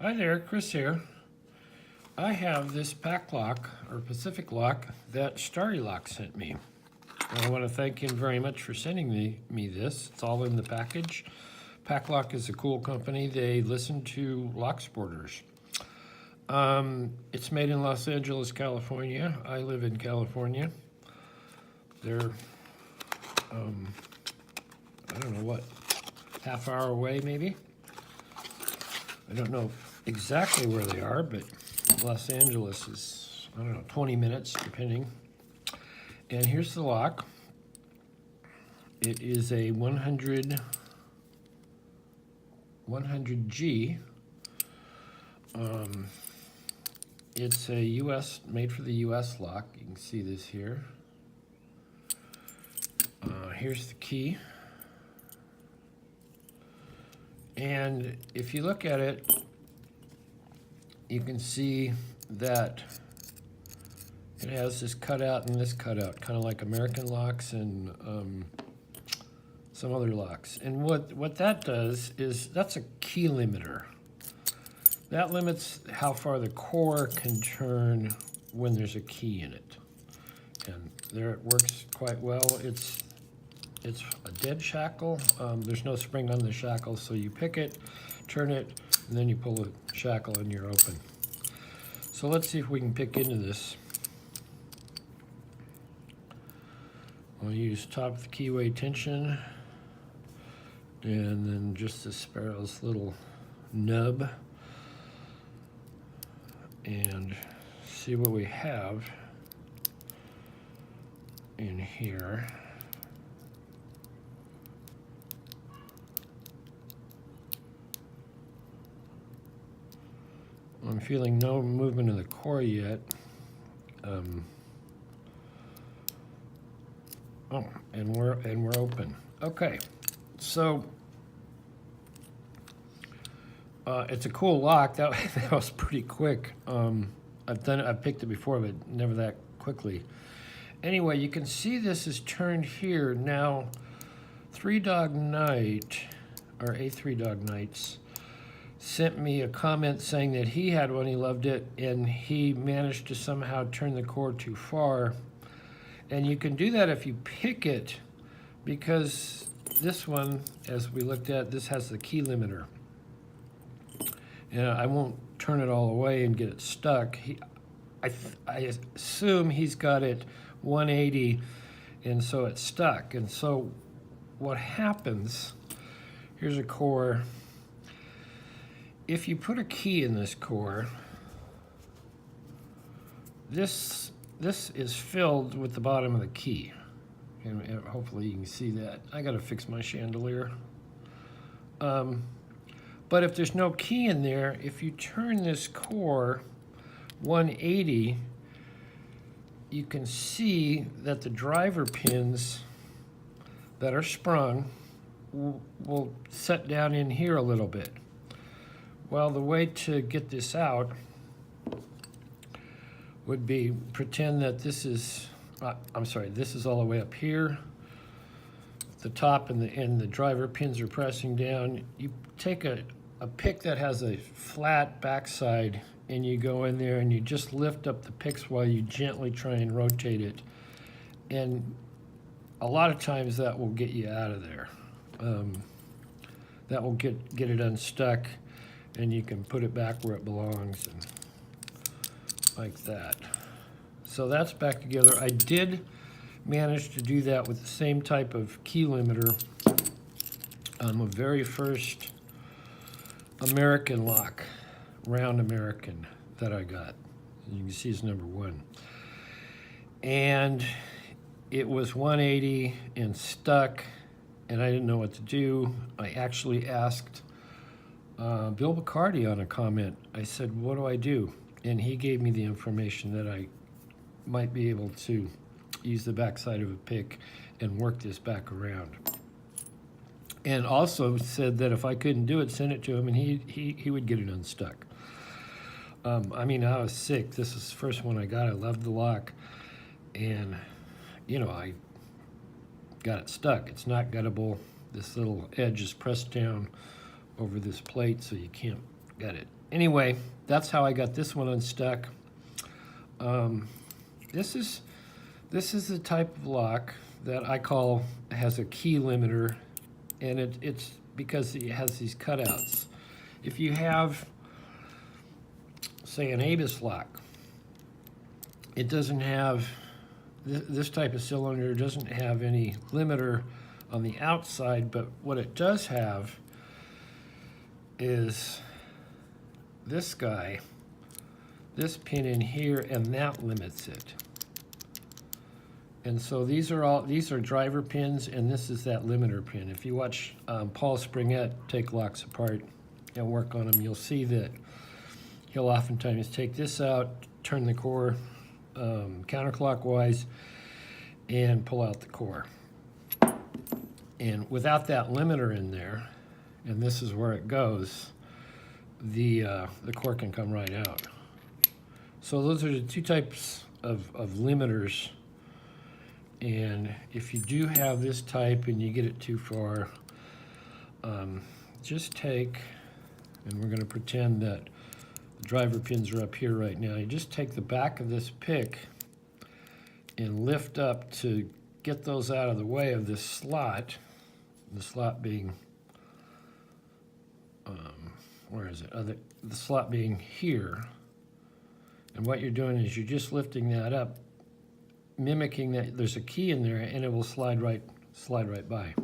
Hi there, Chris here. I have this Packlock, or Pacific Lock, that Starry Lock sent me. And I want to thank him very much for sending me this. It's all in the package. Packlock is a cool company. They listen to lock sporters. It's made in Los Angeles, California. I live in California. They're, I don't know what, half hour away maybe? I don't know exactly where they are, but Los Angeles is, I don't know, 20 minutes depending. And here's the lock. It is a 100G. It's a US, made for the US lock. You can see this here. Here's the key. And if you look at it, you can see that it has this cutout and this cutout, kind of like American locks and some other locks. And what that does is that's a key limiter. That limits how far the core can turn when there's a key in it. And there it works quite well. It's a dead shackle. There's no spring on the shackle, so you pick it, turn it, and then you pull the shackle and you're open. So let's see if we can pick into this. I'll use top of the keyway tension, and then just the Sparrow's little nub, and see what we have in here. I'm feeling no movement in the core yet. Oh, and we're open. Okay, so it's a cool lock. That was pretty quick. I've picked it before, but never that quickly. Anyway, you can see this is turned here now. Three Dog Night, or A3 Dog Nights, sent me a comment saying that he had one, he loved it, and he managed to somehow turn the cord too far. And you can do that if you pick it, because this one, as we looked at, this has the key limiter. And I won't turn it all the way and get it stuck. I assume he's got it 180, and so it's stuck. And so what happens, here's a core. If you put a key in this core, this is filled with the bottom of the key. And hopefully you can see that. I gotta fix my chandelier. But if there's no key in there, if you turn this core 180, you can see that the driver pins that are sprung will set down in here a little bit. Well, the way to get this out would be pretend that this is, this is all the way up here. The top and the driver pins are pressing down. You take a pick that has a flat backside and you go in there and you just lift up the picks while you gently try and rotate it. And a lot of times that will get you out of there. That will get it unstuck, and you can put it back where it belongs, and like that. So that's back together. I did manage to do that with the same type of key limiter on the very first American lock, round American, that I got. You can see it's number 1. And it was 180 and stuck, and I didn't know what to do. I actually asked Bill Bacardi on a comment. I said, what do I do? And he gave me the information that I might be able to use the backside of a pick and work this back around. And also said that if I couldn't do it, send it to him and he would get it unstuck. I mean, I was sick. This is the first one I got. I loved the lock. And, you know, I got it stuck. It's not guttable. This little edge is pressed down over this plate, so you can't get it anyway, that's how I got this one unstuck. This is the type of lock that I call has a key limiter, and it's because it has these cutouts. If you have, say, an Abus lock, it doesn't have, this type of cylinder doesn't have any limiter on the outside, but what it does have is this guy, this pin in here, and that limits it. And so these are driver pins, and this is that limiter pin. If you watch Paul Springett take locks apart and work on them, you'll see that he'll oftentimes take this out, turn the core counterclockwise, and pull out the core. And without that limiter in there, and this is where it goes, the core can come right out. So those are the two types of limiters. And if you do have this type and you get it too far, just take, and we're going to pretend that the driver pins are up here right now. You just take the back of this pick and lift up to get those out of the way of this slot. The slot being, where is it? The slot being here. And what you're doing is you're just lifting that up, mimicking that there's a key in there, and it will slide right by.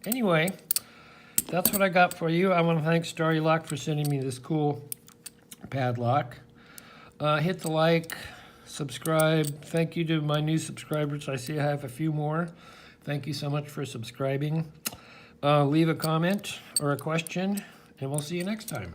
Anyway, that's what I got for you. I want to thank Starry Lock for sending me this cool padlock. Hit the like, subscribe. Thank you to my new subscribers. I see I have a few more. Thank you so much for subscribing. Leave a comment or a question, and we'll see you next time.